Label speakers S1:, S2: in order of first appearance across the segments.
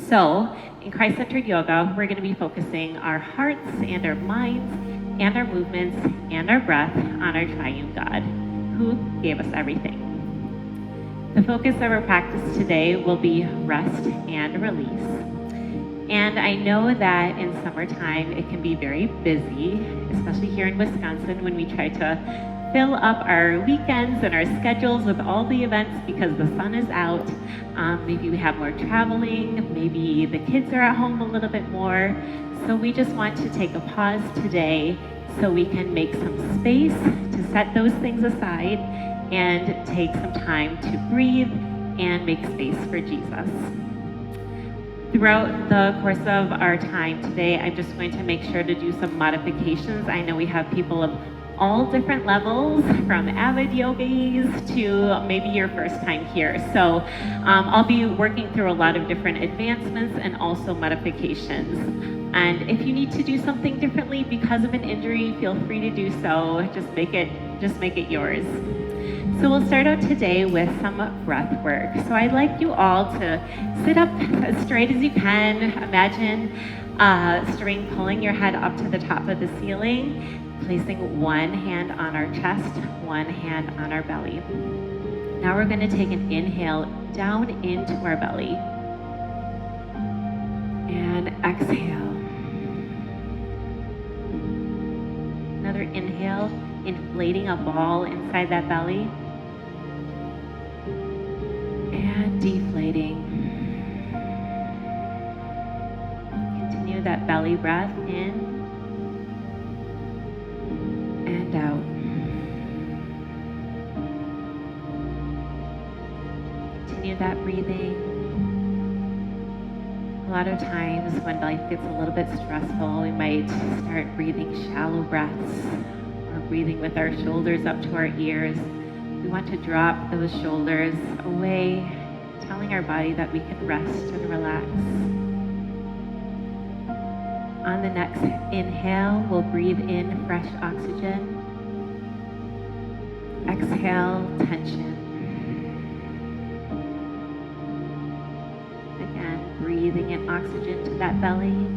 S1: So, in Christ-centered yoga, we're going to be focusing our hearts and our minds and our movements and our breath on our triune God, who gave us everything. The focus of our practice today will be rest and release. And I know that in summertime it can be very busy, especially here in Wisconsin when we try to fill up our weekends and our schedules with all the events because the sun is out. Maybe we have more traveling, maybe the kids are at home a little bit more. So we just want to take a pause today so we can make some space to set those things aside and take some time to breathe and make space for Jesus. Throughout the course of our time today, I'm just going to make sure to do some modifications. I know we have people of all different levels, from avid yogis to maybe your first time here. So I'll be working through a lot of different advancements and also modifications. And if you need to do something differently because of an injury, feel free to do so. Just make it yours. So we'll start out today with some breath work. So I'd like you all to sit up as straight as you can. Imagine string pulling your head up to the top of the ceiling, placing one hand on our chest, one hand on our belly. Now we're going to take an inhale down into our belly. And exhale. Another inhale, inflating a ball inside that belly. And deflating. Continue that belly breath in and out. Continue that breathing. A lot of times when life gets a little bit stressful, we might start breathing shallow breaths or breathing with our shoulders up to our ears. We want to drop those shoulders away, telling our body that we can rest and relax. On the next inhale, we'll breathe in fresh oxygen. Exhale, tension. Again, breathing in oxygen to that belly.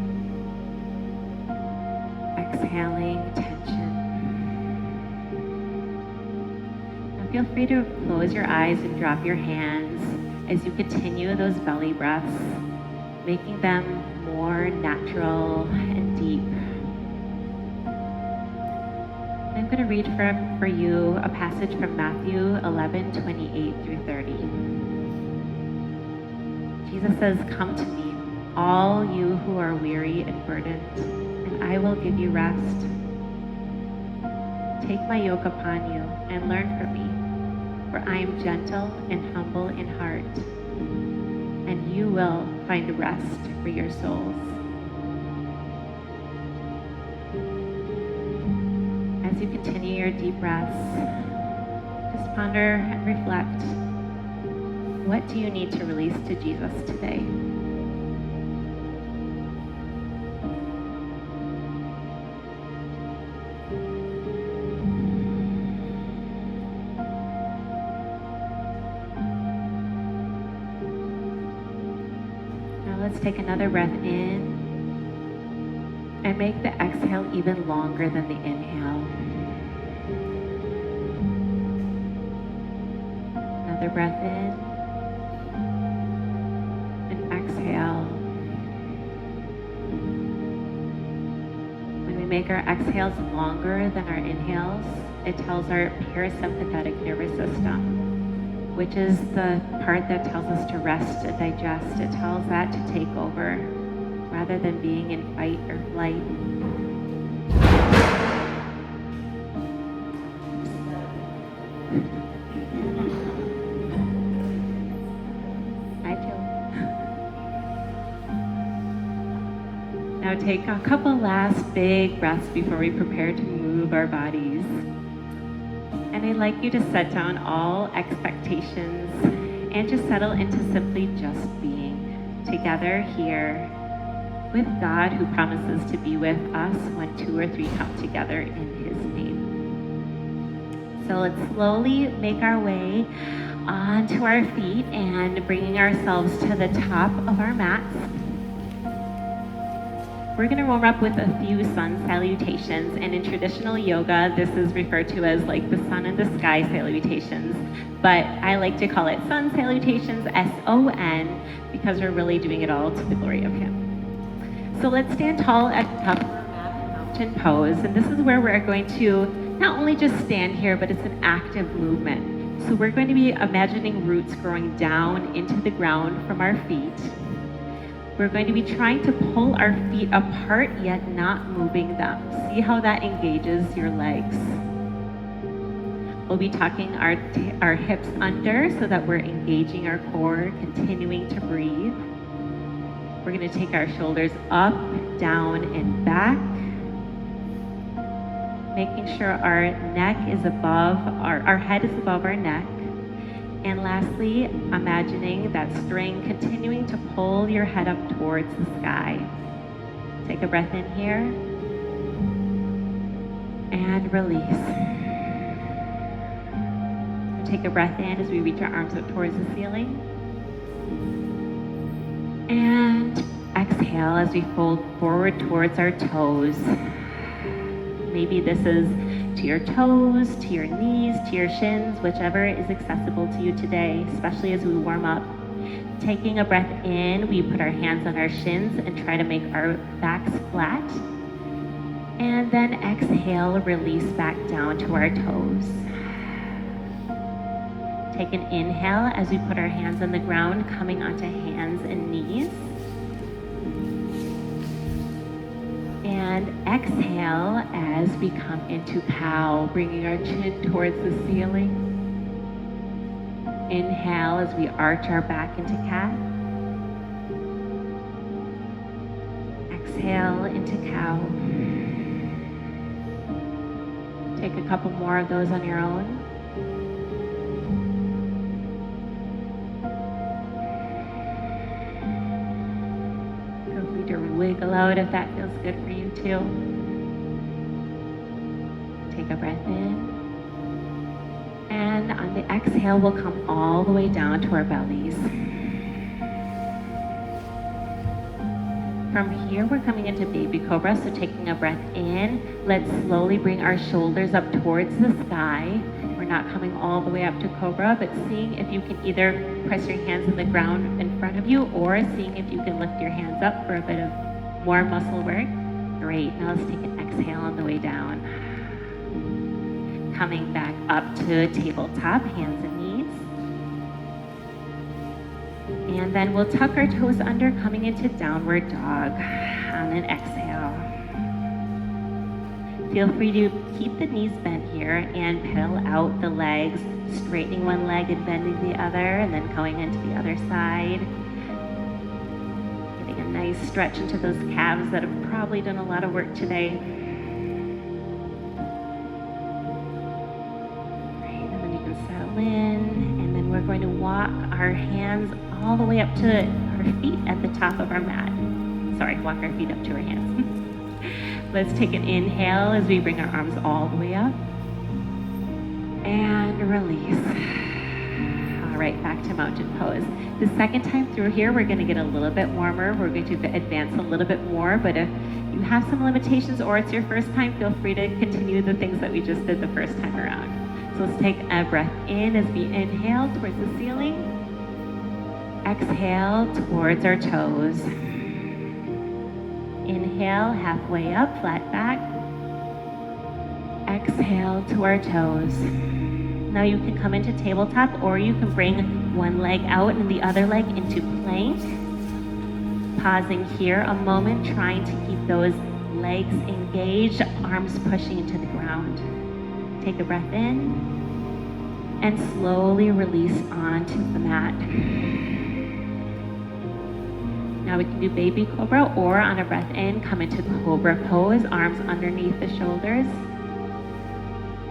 S1: Exhaling, tension. Now feel free to close your eyes and drop your hands as you continue those belly breaths, making them more natural and deep. I'm going to read for you a passage from Matthew 11:28 through 30. Jesus says, "Come to me, all you who are weary and burdened, and I will give you rest. Take my yoke upon you and learn from me, for I am gentle and humble in heart, and you will find rest for your souls." As you continue your deep breaths, just ponder and reflect. What do you need to release to Jesus today? Let's take another breath in and make the exhale even longer than the inhale. Another breath in and exhale. When we make our exhales longer than our inhales, it tells our parasympathetic nervous system, which is the part that tells us to rest and digest. It tells that to take over rather than being in fight or flight. I do. Now take a couple last big breaths before we prepare to move our bodies. And I'd like you to set down all expectations and just settle into simply just being together here with God, who promises to be with us when 2 or 3 come together in his name. So let's slowly make our way onto our feet and bringing ourselves to the top of our mats. We're going to warm up with a few sun salutations, and in traditional yoga, this is referred to as like the sun in the sky salutations, but I like to call it sun salutations, S-O-N, because we're really doing it all to the glory of Him. So let's stand tall at the top of our mat in mountain pose, and this is where we're going to not only just stand here, but it's an active movement. So we're going to be imagining roots growing down into the ground from our feet. We're going to be trying to pull our feet apart, yet not moving them. See how that engages your legs. We'll be tucking our hips under so that we're engaging our core, continuing to breathe. We're going to take our shoulders up, down, and back, making sure our neck is above, our head is above our neck. And lastly, imagining that string continuing to pull your head up towards the sky. Take a breath in here and release. Take a breath in as we reach our arms up towards the ceiling. And exhale as we fold forward towards our toes. Maybe this is to your toes, to your knees, to your shins, whichever is accessible to you today, especially as we warm up. Taking a breath in, we put our hands on our shins and try to make our backs flat. And then exhale, release back down to our toes. Take an inhale as we put our hands on the ground, coming onto hands and knees. And exhale as we come into cow, bringing our chin towards the ceiling. Inhale as we arch our back into cat. Exhale into cow. Take a couple more of those on your own. Wiggle out if that feels good for you too. Take a breath in. And on the exhale, we'll come all the way down to our bellies. From here, we're coming into baby cobra, so taking a breath in, let's slowly bring our shoulders up towards the sky. We're not coming all the way up to cobra, but seeing if you can either press your hands on the ground in front of you or seeing if you can lift your hands up for a bit of more muscle work. Great, now let's take an exhale on the way down. Coming back up to tabletop, hands and knees. And then we'll tuck our toes under, coming into downward dog on an exhale. Feel free to keep the knees bent here and pedal out the legs, straightening one leg and bending the other, and then going into the other side. Getting a nice stretch into those calves that have probably done a lot of work today. Great, and then you can settle in, and then we're going to walk our hands all the way up to our feet at the top of our mat. Sorry, walk our feet up to our hands. Let's take an inhale as we bring our arms all the way up. And release. All right, back to mountain pose. The second time through here, we're going to get a little bit warmer. We're going to advance a little bit more, but if you have some limitations or it's your first time, feel free to continue the things that we just did the first time around. So let's take a breath in as we inhale towards the ceiling. Exhale towards our toes. Inhale, halfway up, flat back. Exhale to our toes. Now you can come into tabletop, or you can bring one leg out and the other leg into plank. Pausing here a moment, trying to keep those legs engaged, arms pushing into the ground. Take a breath in and slowly release onto the mat. Now we can do baby cobra, or on a breath in, come into cobra pose, arms underneath the shoulders.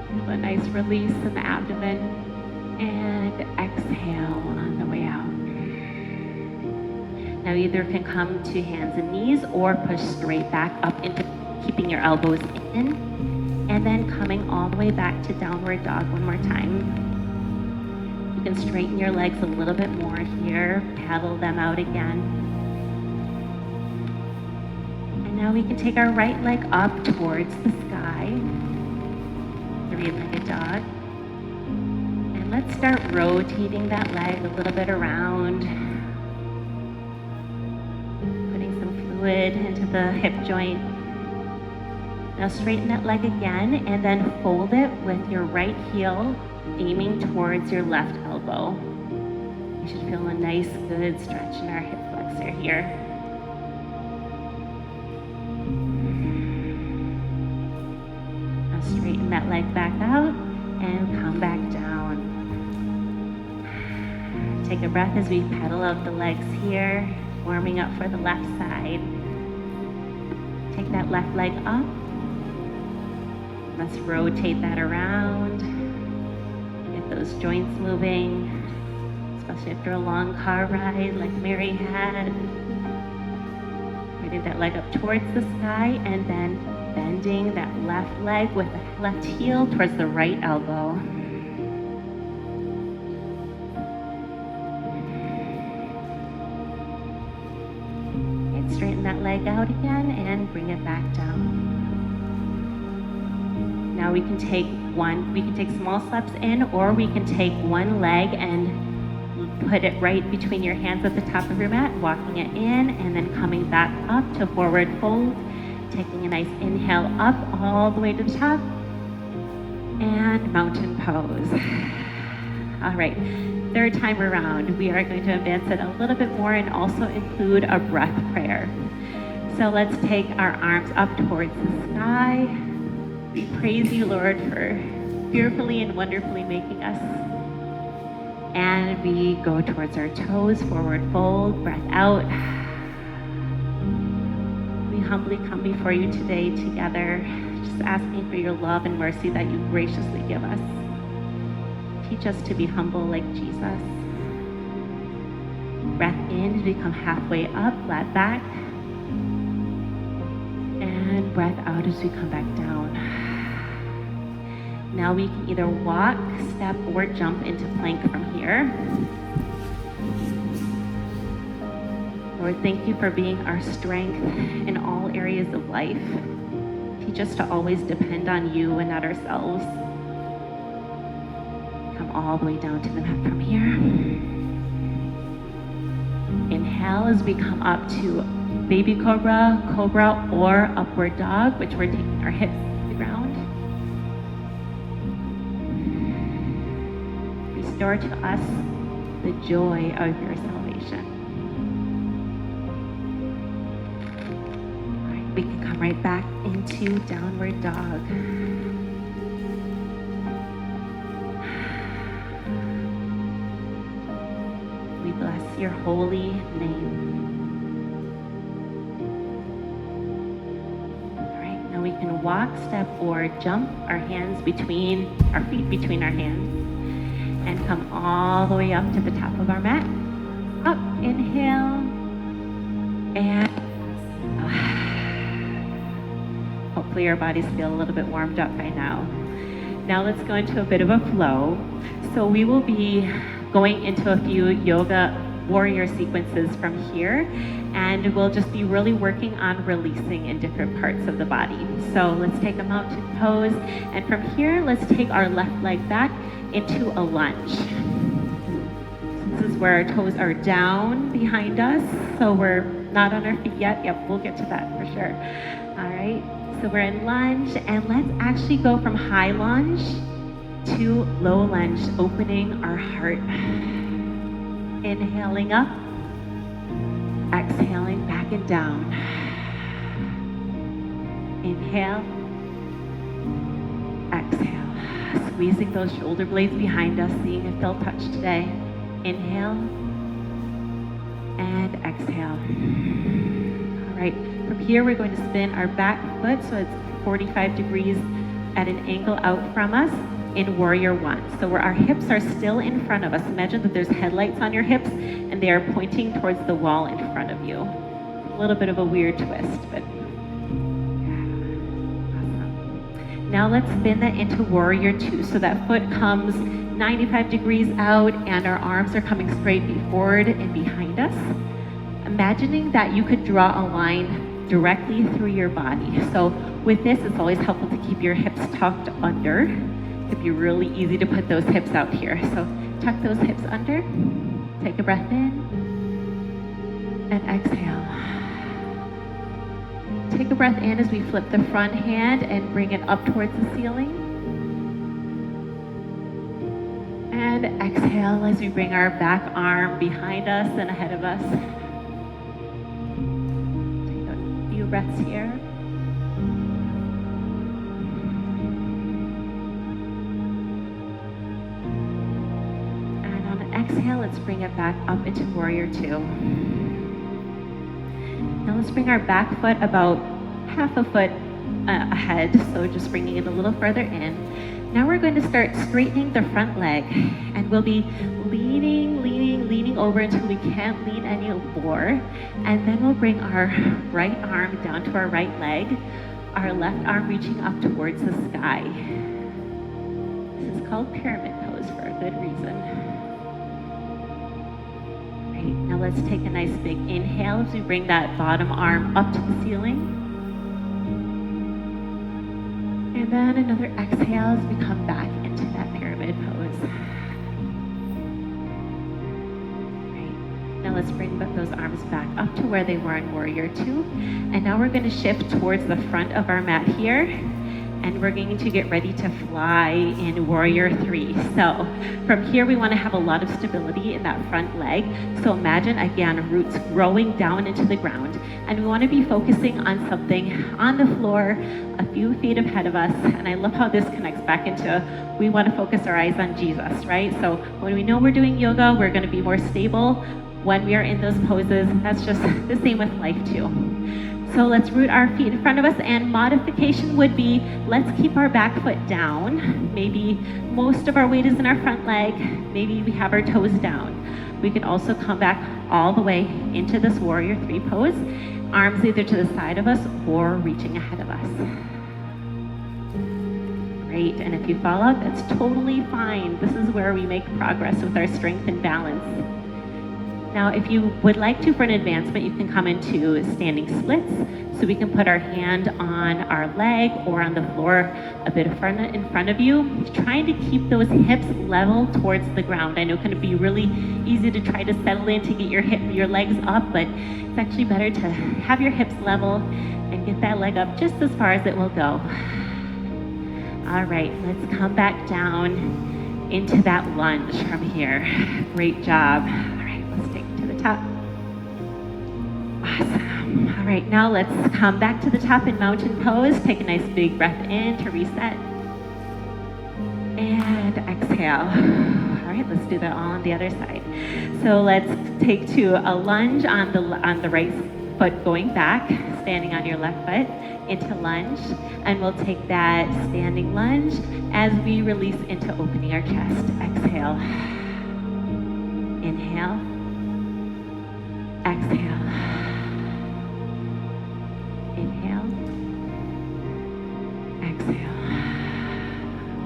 S1: Feel a nice release in the abdomen, and exhale on the way out. Now either can come to hands and knees or push straight back up into keeping your elbows in, and then coming all the way back to downward dog one more time. You can straighten your legs a little bit more here, paddle them out again. And now we can take our right leg up towards the sky, three-legged dog. And let's start rotating that leg a little bit around, putting some fluid into the hip joint. Now straighten that leg again and then fold it with your right heel aiming towards your left elbow. You should feel a nice, good stretch in our hip flexor here. Now straighten that leg back out and come back down. Take a breath as we pedal out the legs here, warming up for the left side. Take that left leg up. Let's rotate that around. Get those joints moving, especially after a long car ride like Mary had. Bringing that leg up towards the sky and then bending that left leg with the left heel towards the right elbow. Okay, straighten that leg out again and bring it back down. Now we can take small steps in, or we can take one leg and put it right between your hands at the top of your mat, walking it in and then coming back up to forward fold, taking a nice inhale up all the way to the top, and mountain pose. All right, third time around, we are going to advance it a little bit more and also include a breath prayer. So let's take our arms up towards the sky. We praise you, Lord, for fearfully and wonderfully making us. And we go towards our toes, forward fold, breath out. We humbly come before you today together, just asking for your love and mercy that you graciously give us. Teach us to be humble like Jesus. Breath in as we come halfway up, flat back. And breath out as we come back down. Now we can either walk, step, or jump into plank from here. Lord, thank you for being our strength in all areas of life. Teach us to always depend on you and not ourselves. Come all the way down to the mat from here. Inhale as we come up to baby cobra, cobra, or upward dog, which we're taking our hips to the ground. Restore to us the joy of your salvation. All right, we can come right back into downward dog. We bless your holy name. All right, now we can walk, step, or jump our hands between our feet, between our hands. And come all the way up to the top of our mat. Up, inhale, and hopefully your bodies feel a little bit warmed up by now. Now let's go into a bit of a flow. So we will be going into a few yoga warrior sequences from here, and we'll just be really working on releasing in different parts of the body. So let's take a mountain pose, and from here, let's take our left leg back into a lunge. This is where our toes are down behind us, so we're not on our feet yet. Yep, we'll get to that for sure. All right, so we're in lunge, and let's actually go from high lunge to low lunge, opening our heart. Inhaling up, exhaling back and down. Inhale, exhale. Squeezing those shoulder blades behind us, seeing if they'll touch today. Inhale and exhale. All right, from here we're going to spin our back foot so it's 45 degrees at an angle out from us in warrior one. So where our hips are still in front of us. Imagine that there's headlights on your hips and they are pointing towards the wall in front of you. A little bit of a weird twist, but awesome. Now let's spin that into warrior two. So that foot comes 95 degrees out, and our arms are coming straight forward and behind us. Imagining that you could draw a line directly through your body. So with this, it's always helpful to keep your hips tucked under. It'd be really easy to put those hips out here. So tuck those hips under, take a breath in, and exhale. Take a breath in as we flip the front hand and bring it up towards the ceiling. And exhale as we bring our back arm behind us and ahead of us. Take a few breaths here. And on an exhale, let's bring it back up into Warrior Two. Now let's bring our back foot about half a foot ahead, so just bringing it a little further in. Now we're going to start straightening the front leg, and we'll be leaning over until we can't lean any more. And then we'll bring our right arm down to our right leg, our left arm reaching up towards the sky. This is called pyramid pose for a good reason. Right, now let's take a nice big inhale as we bring that bottom arm up to the ceiling. And then another exhale as we come back into that pyramid pose. Right. Now let's bring those arms back up to where they were in Warrior Two. And now we're going to shift towards the front of our mat here. And we're going to get ready to fly in Warrior Three. So from here, we want to have a lot of stability in that front leg. So imagine, again, roots growing down into the ground. And we want to be focusing on something on the floor, a few feet ahead of us. And I love how this connects back into, we want to focus our eyes on Jesus, right? So when we know we're doing yoga, we're going to be more stable when we are in those poses. That's just the same with life too. So let's root our feet in front of us, and modification would be, let's keep our back foot down. Maybe most of our weight is in our front leg. Maybe we have our toes down. We can also come back all the way into this Warrior Three pose, arms either to the side of us or reaching ahead of us. Great, and if you fall out, that's totally fine. This is where we make progress with our strength and balance. Now, if you would like to for an advancement, you can come into standing splits. So we can put our hand on our leg or on the floor a bit in front of you, trying to keep those hips level towards the ground. I know it can be really easy to try to settle in to get your legs up, but it's actually better to have your hips level and get that leg up just as far as it will go. All right, let's come back down into that lunge from here. Great job. Let's take it to the top. Awesome. All right, now let's come back to the top in mountain pose. Take a nice big breath in to reset. And exhale. All right, let's do that all on the other side. So let's take to a lunge on the right foot going back, standing on your left foot, into lunge. And we'll take that standing lunge as we release into opening our chest. Exhale. Inhale. Exhale. Inhale. Exhale.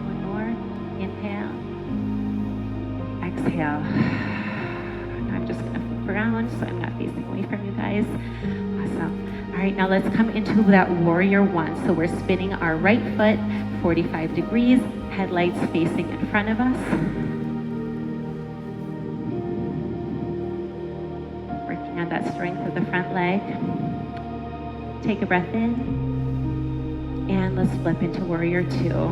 S1: One more. Inhale. Exhale. I'm just going to flip around so I'm not facing away from you guys. Awesome. All right, now let's come into that Warrior One. So we're spinning our right foot 45 degrees, headlights facing in front of us. On that strength of the front leg. Take a breath in, and let's flip into Warrior Two.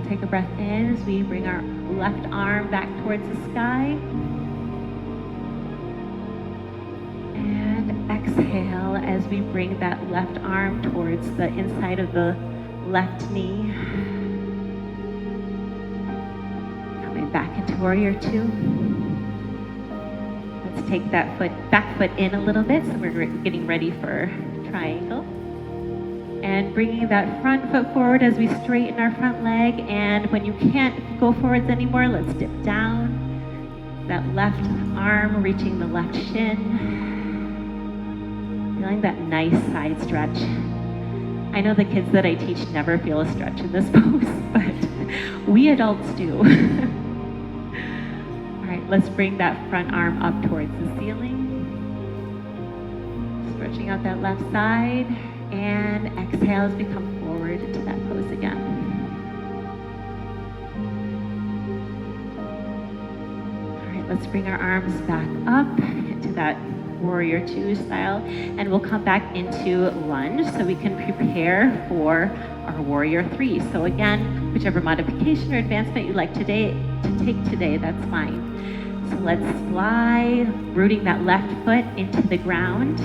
S1: Take a breath in as we bring our left arm back towards the sky. And exhale as we bring that left arm towards the inside of the left knee. Back into Warrior Two. Let's take that back foot in a little bit, so we're getting ready for triangle. And bringing that front foot forward as we straighten our front leg. And when you can't go forwards anymore, let's dip down. That left arm reaching the left shin. feeling that nice side stretch. I know the kids that I teach never feel a stretch in this pose, but we adults do. All right, let's bring that front arm up towards the ceiling. Stretching out that left side, and exhale as we come forward into that pose again. All right, let's bring our arms back up into that warrior two style, and we'll come back into lunge so we can prepare for our warrior three. So again, whichever modification or advancement you'd like to take today, that's fine. So let's fly, rooting that left foot into the ground.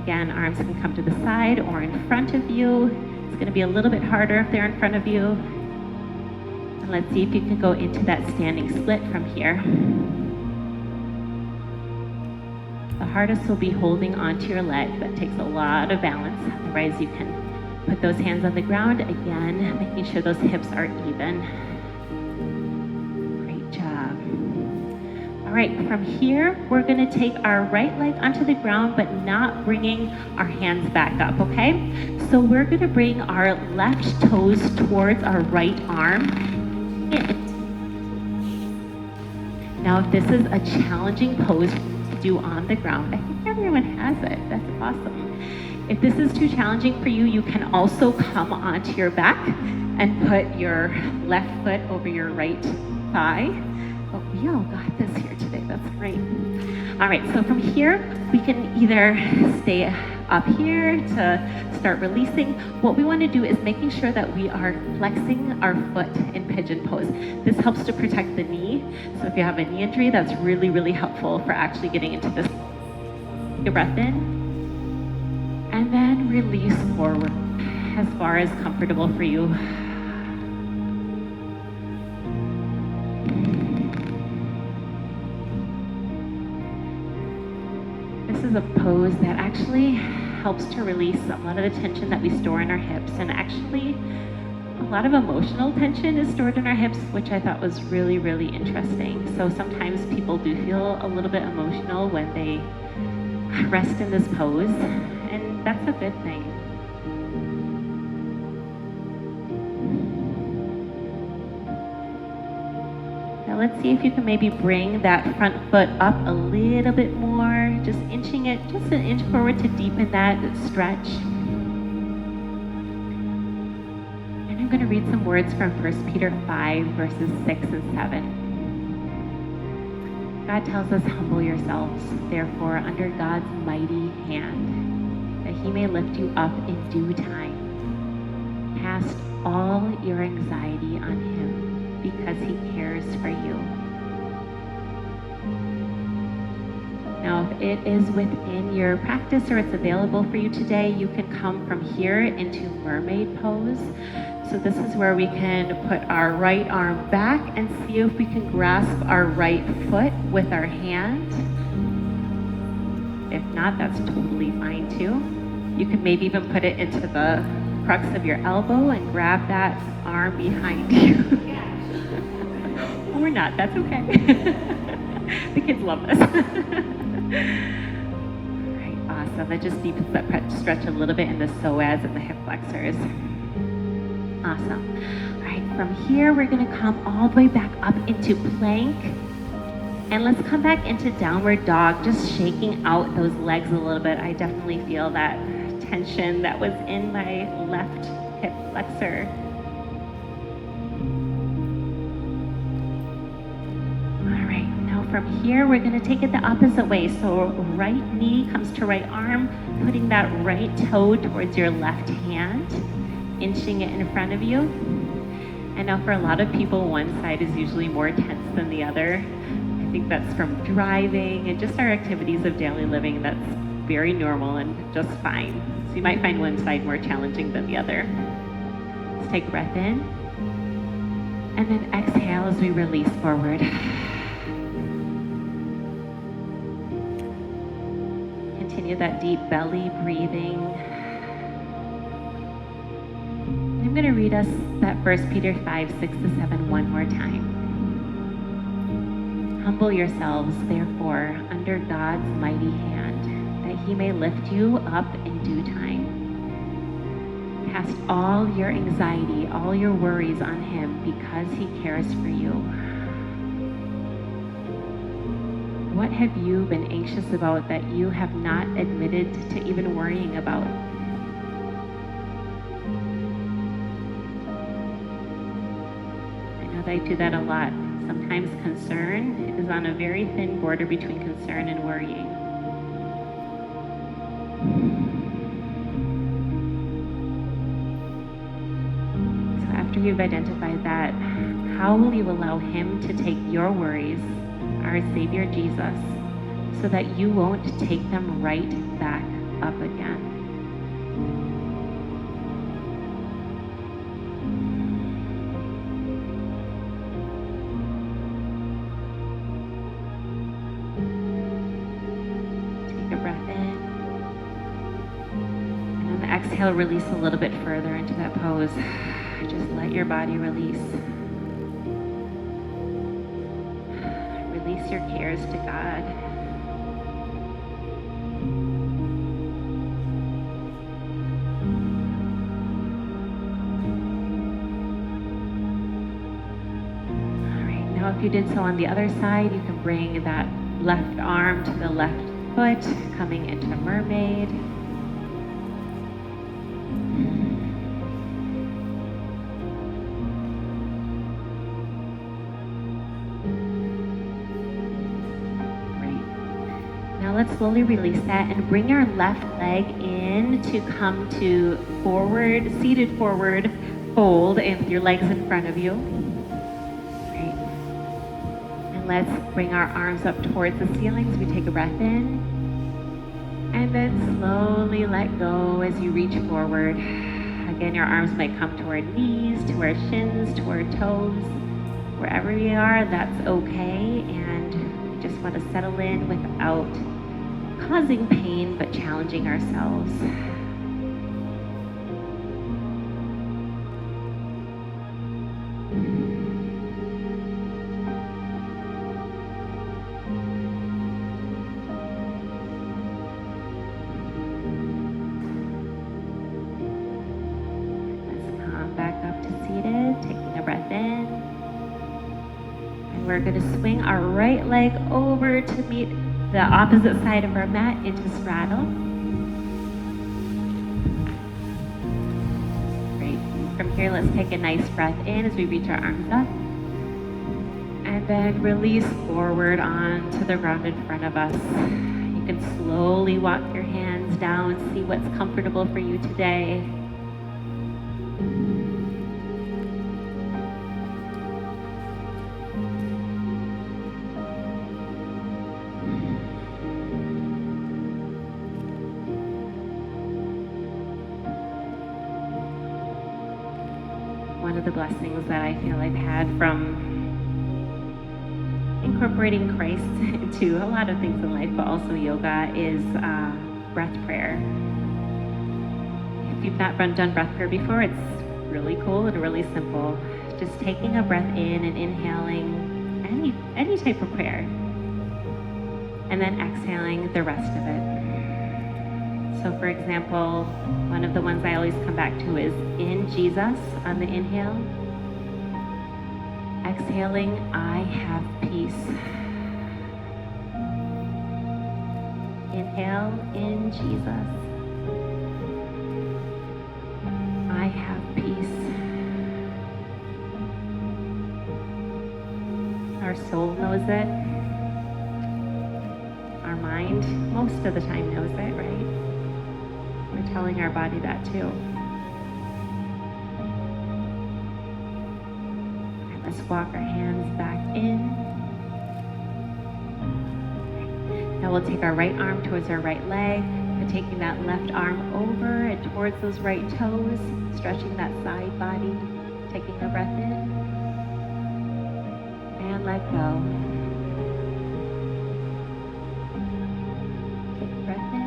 S1: Again, arms can come to the side or in front of you. It's going to be a little bit harder if they're in front of you. And let's see if you can go into that standing split from here. The hardest will be holding onto your leg. That takes a lot of balance. Otherwise, you can put those hands on the ground. Again, making sure those hips are even. Great job. All right, from here, we're gonna take our right leg onto the ground, but not bringing our hands back up, okay? So we're gonna bring our left toes towards our right arm. Now, if this is a challenging pose to do on the ground, I think everyone has it. That's awesome. If this is too challenging for you, you can also come onto your back and put your left foot over your right thigh. But we all got this here today. That's great. All right, so from here, we can either stay up here to start releasing. What we want to do is making sure that we are flexing our foot in pigeon pose. This helps to protect the knee. So if you have a knee injury, that's really, really helpful for actually getting into this. Take a breath in, and then release forward as far as comfortable for you. This is a pose that actually helps to release a lot of the tension that we store in our hips, and actually a lot of emotional tension is stored in our hips, which I thought was really, really interesting. So sometimes people do feel a little bit emotional when they rest in this pose, and that's a good thing. Now let's see if you can maybe bring that front foot up a little bit more, just inching it just an inch forward to deepen that stretch. And I'm going to read some words from 1 Peter 5, verses 6 and 7. God tells us, humble yourselves, therefore, under God's mighty hand, that he may lift you up in due time. Cast all your anxiety on him, because he cares for you. Now, if it is within your practice or it's available for you today, you can come from here into mermaid pose. So this is where we can put our right arm back and see if we can grasp our right foot with our hand. If not, that's totally fine too. You can maybe even put it into the crux of your elbow and grab that arm behind you. Or not, that's okay. The kids love this. All right, awesome. That just deepens that stretch a little bit in the psoas and the hip flexors. Awesome. All right, from here, we're gonna come all the way back up into plank. And let's come back into downward dog, just shaking out those legs a little bit. I definitely feel that tension that was in my left hip flexor. All right, now from here, we're gonna take it the opposite way. So right knee comes to right arm, putting that right toe towards your left hand, inching it in front of you. And now for a lot of people, one side is usually more tense than the other. I think that's from driving and just our activities of daily living. That's very normal and just fine. So you might find one side more challenging than the other. Let's take a breath in. And then exhale as we release forward. Continue that deep belly breathing. I'm going to read us that 1 Peter 5, 6 to 7 one more time. Humble yourselves, therefore, under God's mighty hand, that he may lift you up in due time. Cast all your anxiety, all your worries on him because he cares for you. What have you been anxious about that you have not admitted to even worrying about? I know that I do that a lot. Sometimes concern is on a very thin border between concern and worrying. So after you've identified that, how will you allow him to take your worries, our Savior Jesus, so that you won't take them right back up again? Take a breath in. And on the exhale, release a little bit further into that pose. Just let your body release. Release your cares to God. All right, now if you did so on the other side, you can bring that left arm to the left foot, coming into mermaid. Let's slowly release that and bring your left leg in to come to forward, seated forward fold, and with your legs in front of you. Great. And let's bring our arms up towards the ceiling as we take a breath in. And then slowly let go as you reach forward. Again, your arms might come to our knees, to our shins, to our toes. Wherever we are, that's okay. And we just want to settle in without causing pain, but challenging ourselves. Let's come back up to seated, taking a breath in. And we're going to swing our right leg over to meet the opposite side of our mat into straddle. Great. From here, let's take a nice breath in as we reach our arms up. And then release forward onto the ground in front of us. You can slowly walk your hands down, see what's comfortable for you today. One of the blessings that I feel I've had from incorporating Christ into a lot of things in life, but also yoga, is breath prayer. If you've not done breath prayer before, it's really cool and really simple. Just taking a breath in and inhaling any type of prayer, and then exhaling the rest of it. So for example, one of the ones I always come back to is in Jesus on the inhale. Exhaling, I have peace. Inhale, in Jesus. I have peace. Our soul knows it. Our mind, most of the time, knows it, right? We're telling our body that too. And let's walk our hands back in. Now we'll take our right arm towards our right leg, and taking that left arm over and towards those right toes, stretching that side body, taking a breath in, and let go. Take a breath in.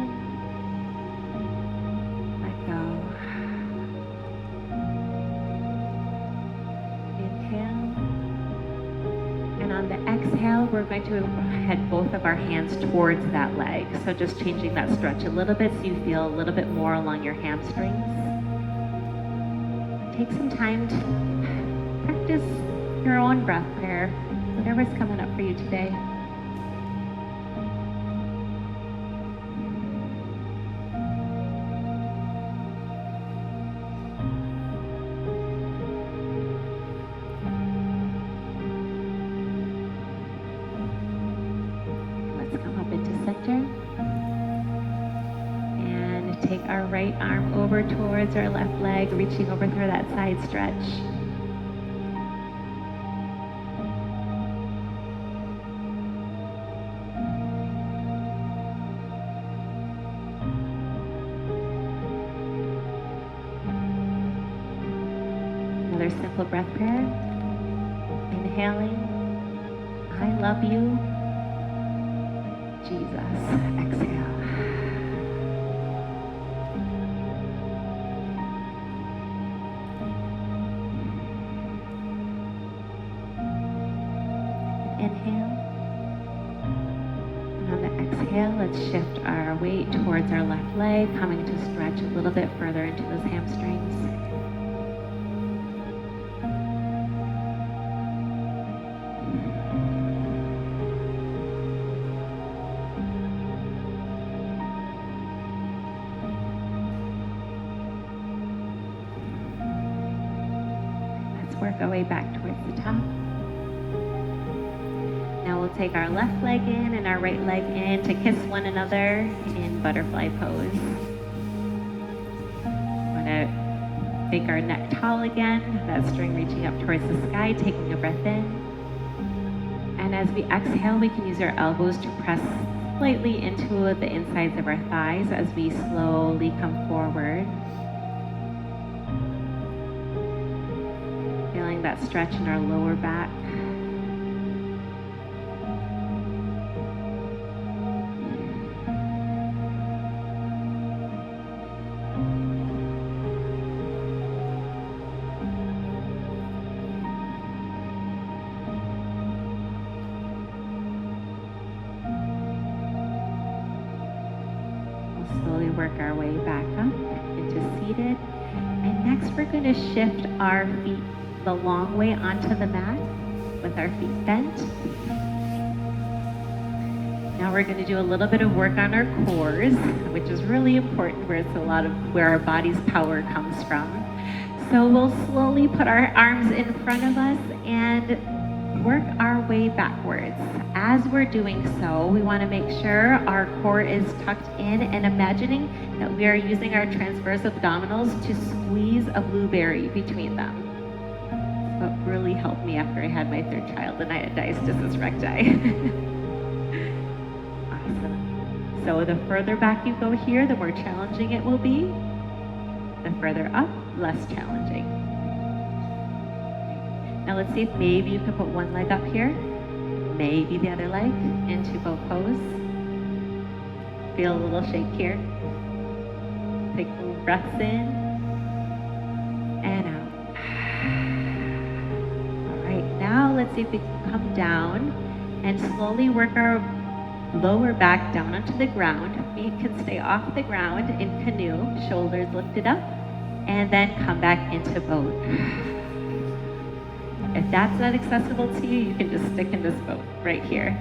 S1: on the exhale, we're going to head both of our hands towards that leg. So just changing that stretch a little bit so you feel a little bit more along your hamstrings. Take some time to practice your own breath prayer, whatever's coming up for you today. Take our right arm over towards our left leg, reaching over for that side stretch. Another simple breath prayer. Inhaling, I love you, Jesus. Exhale. Inhale. And on the exhale, let's shift our weight towards our left leg, coming to stretch a little bit further into those hamstrings. Let's work our way back towards the top. Now we'll take our left leg in and our right leg in to kiss one another in butterfly pose. Want to make our neck tall again, that string reaching up towards the sky, taking a breath in. And as we exhale, we can use our elbows to press slightly into the insides of our thighs as we slowly come forward. Feeling that stretch in our lower back. Slowly work our way back up into seated. And next we're going to shift our feet the long way onto the mat with our feet bent. Now we're going to do a little bit of work on our cores, which is really important, where it's a lot of where our body's power comes from. So we'll slowly put our arms in front of us and work our way backwards. As we're doing so, we want to make sure our core is tucked in and imagining that we are using our transverse abdominals to squeeze a blueberry between them. What really helped me after I had my third child and I had diastasis recti. Awesome. So the further back you go here, the more challenging it will be. The further up, less challenging. Now let's see if maybe you can put one leg up here, maybe the other leg into bow pose. Feel a little shake here. Take breaths in and out. All right, now let's see if we can come down and slowly work our lower back down onto the ground. Feet can stay off the ground in canoe, shoulders lifted up, and then come back into boat. If that's not accessible to you, you can just stick in this boat right here.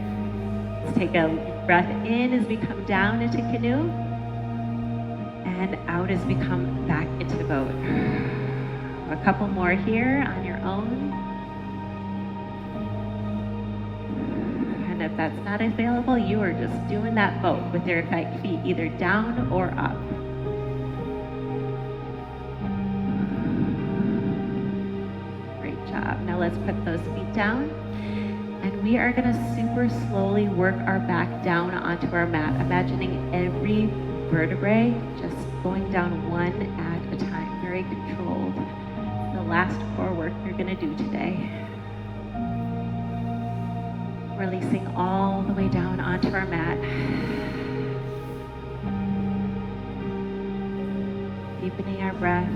S1: Let's take a breath in as we come down into canoe, and out as we come back into boat. A couple more here on your own. And if that's not available, you are just doing that boat with your feet either down or up. Now let's put those feet down, and we are going to super slowly work our back down onto our mat, imagining every vertebrae just going down one at a time, very controlled. The last core work you're going to do today. Releasing all the way down onto our mat. Deepening our breath,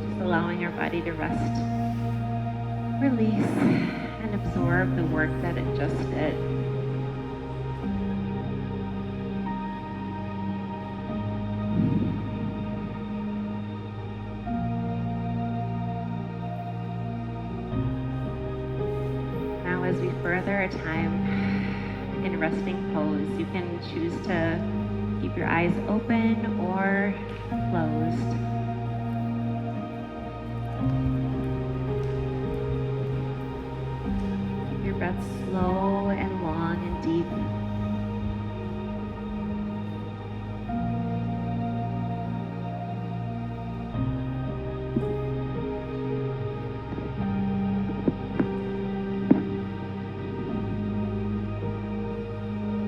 S1: just allowing our body to rest. Release, and and absorb the work that it just did. Now, as we further our time in resting pose, you can choose to keep your eyes open or closed. Keep your breath slow and long and deep.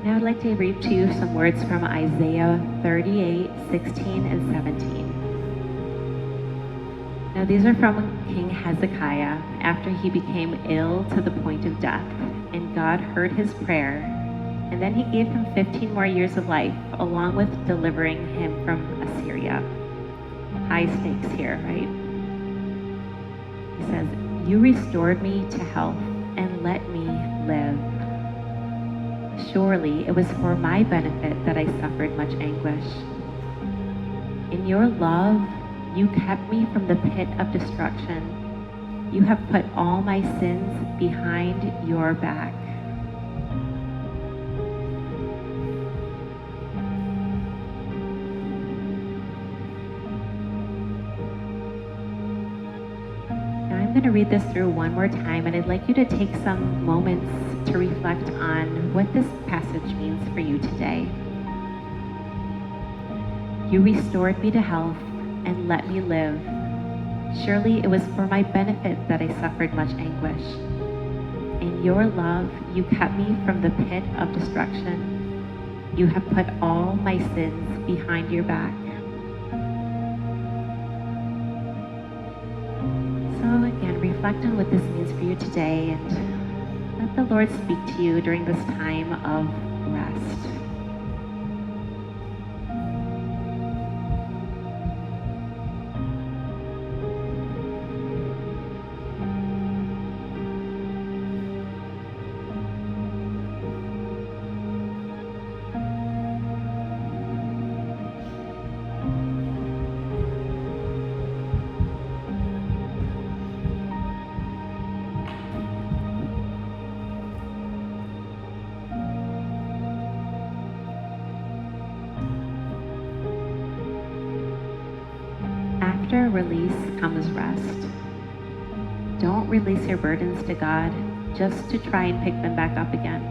S1: Now I'd like to read to you some words from Isaiah 38, 16, and 17. Now these are from King Hezekiah after he became ill to the point of death, and God heard his prayer, and then he gave him 15 more years of life, along with delivering him from Assyria. High stakes here, right? He says, "You restored me to health and let me live. Surely it was for my benefit that I suffered much anguish. In your love, you kept me from the pit of destruction. You have put all my sins behind your back." Now I'm going to read this through one more time, and I'd like you to take some moments to reflect on what this passage means for you today. You restored me to health and let me live. Surely it was for my benefit that I suffered much anguish. In your love, you kept me from the pit of destruction. You have put all my sins behind your back. So again, reflect on what this means for you today, and let the Lord speak to you during this time of rest. After release comes rest. Don't release your burdens to God just to try and pick them back up again.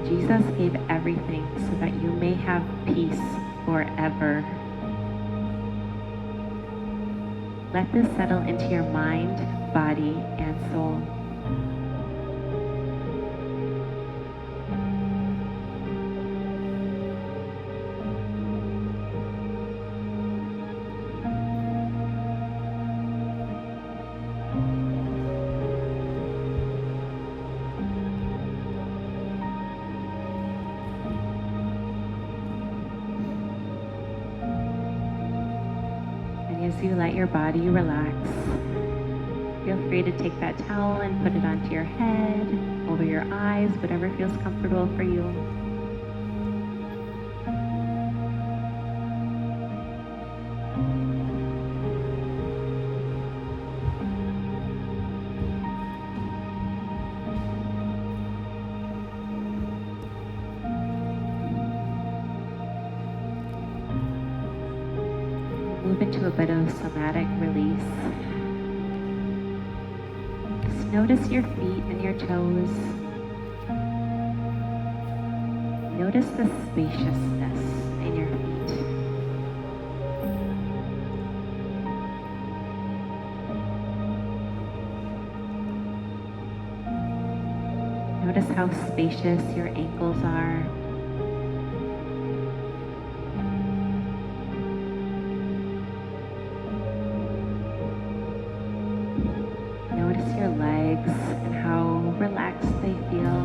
S1: Jesus gave everything so that you may have peace forever. Let this settle into your mind, body, and soul. As you let your body relax, feel free to take that towel and put it onto your head, over your eyes, whatever feels comfortable for you. Move into a bit of somatic release. Just notice your feet and your toes. Notice the spaciousness in your feet. Notice how spacious your ankles are. Notice your legs and how relaxed they feel.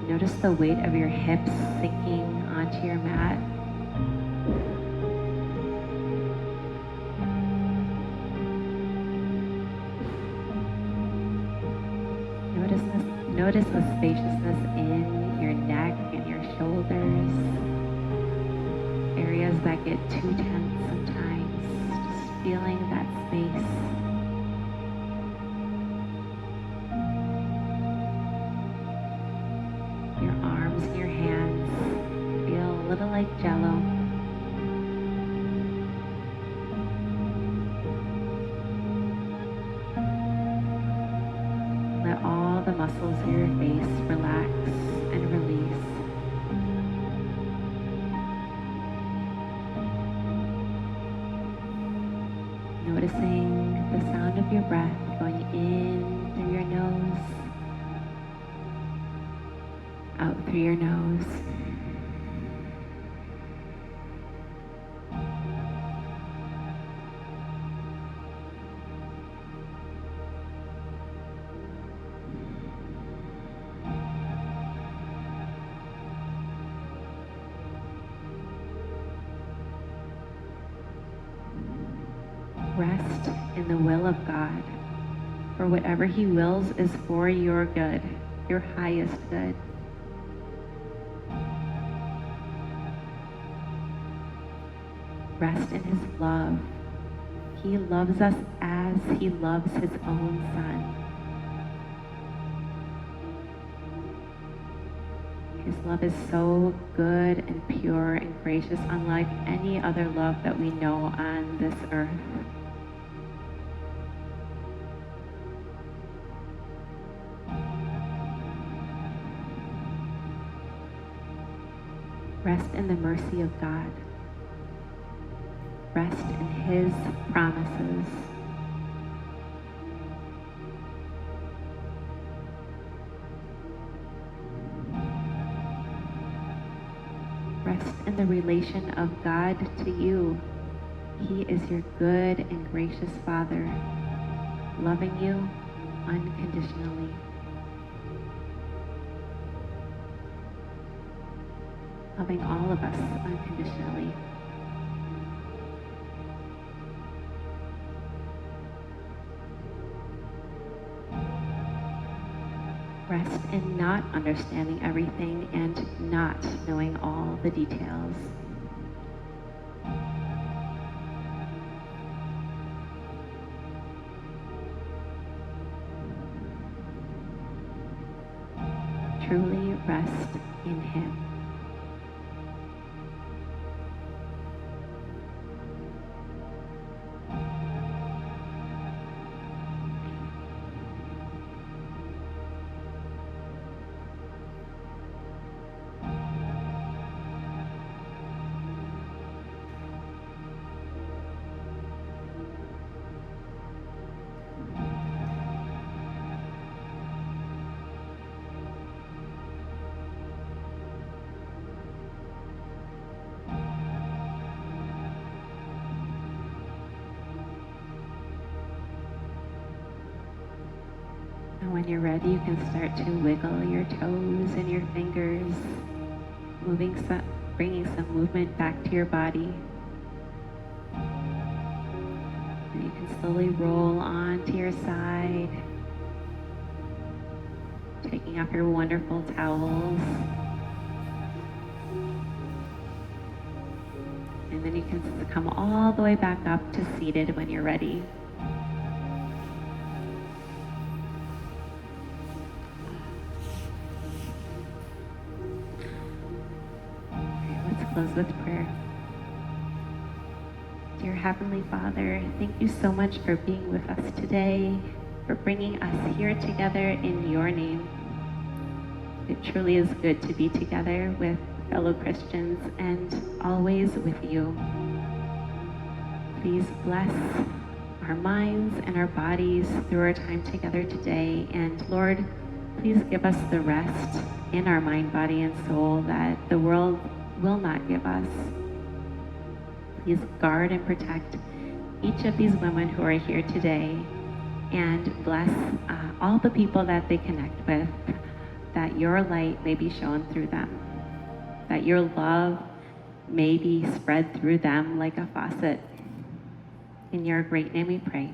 S1: Notice the weight of your hips sinking onto your mat. Notice the spaciousness in your neck and your shoulders, areas that get too tense sometimes, just feeling that space. Your arms and your hands feel a little like jello. Let all the muscles of your face relax and release. Noticing the sound of your breath going in through your nose, out through your nose. Rest in the will of God, for whatever He wills is for your good, your highest good. Rest in His love. He loves us as He loves His own Son. His love is so good and pure and gracious, unlike any other love that we know on this earth. Rest in the mercy of God. Rest in His promises. Rest in the relation of God to you. He is your good and gracious Father, loving you unconditionally. Loving all of us unconditionally. Rest in not understanding everything and not knowing all the details. Truly rest in Him. And when you're ready, you can start to wiggle your toes and your fingers, bringing some movement back to your body. And you can slowly roll onto your side, taking off your wonderful towels. And then you can come all the way back up to seated when you're ready. Close with prayer. Dear Heavenly Father, thank you so much for being with us today, for bringing us here together in your name. It truly is good to be together with fellow Christians and always with you. Please bless our minds and our bodies through our time together today. And Lord, please give us the rest in our mind, body, and soul that the world will not give us. Please guard and protect each of these women who are here today, and bless all the people that they connect with, that your light may be shown through them, that your love may be spread through them like a faucet. In your great name we pray.